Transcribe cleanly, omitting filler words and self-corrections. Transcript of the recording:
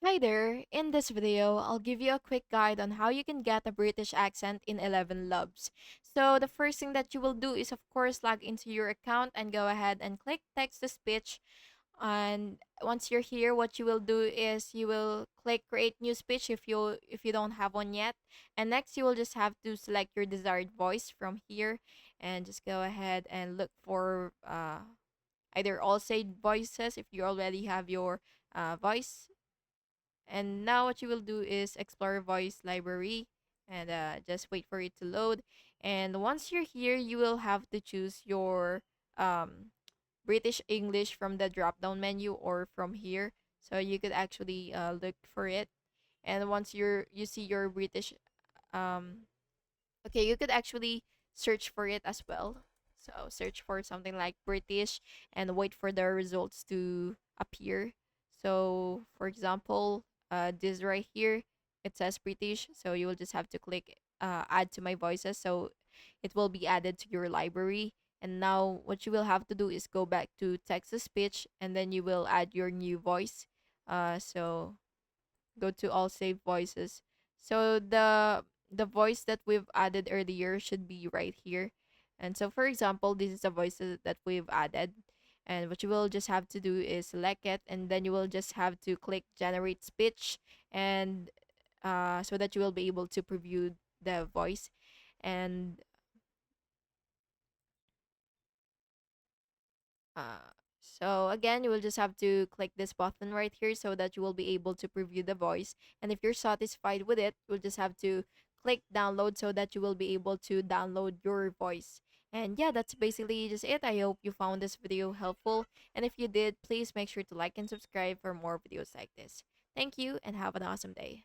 Hi there! In this video, I'll give you a quick guide on how you can get a British accent in ElevenLabs. So the first thing that you will do is of course log into your account and go ahead and click text to speech. And once you're here, what you will do is you will click create new speech if you don't have one yet. And next you will just have to select your desired voice from here and just go ahead and look for either all saved voices if you already have your voice. And now what you will do is explore voice library and just wait for it to load. And once you're here, you will have to choose your um, British English from the drop down menu or from here. So you could actually look for it. And once you see your British, okay, you could actually search for it as well. So search for something like British and wait for the results to appear. So for example, this right here, it says British. So you will just have to click add to my voices. So it will be added to your library. And now what you will have to do is go back to text to speech and then you will add your new voice. So go to all saved voices. So the voice that we've added earlier should be right here. And so for example, this is the voices that we've added. And what you will just have to do is select it and then you will just have to click generate speech and so that you will be able to preview the voice. And so again, you will just have to click this button right here so that you will be able to preview the voice. And if you're satisfied with it, you'll just have to click download so that you will be able to download your voice. And yeah, that's basically just it. I hope you found this video helpful. And if you did, please make sure to like and subscribe for more videos like this. Thank you and have an awesome day.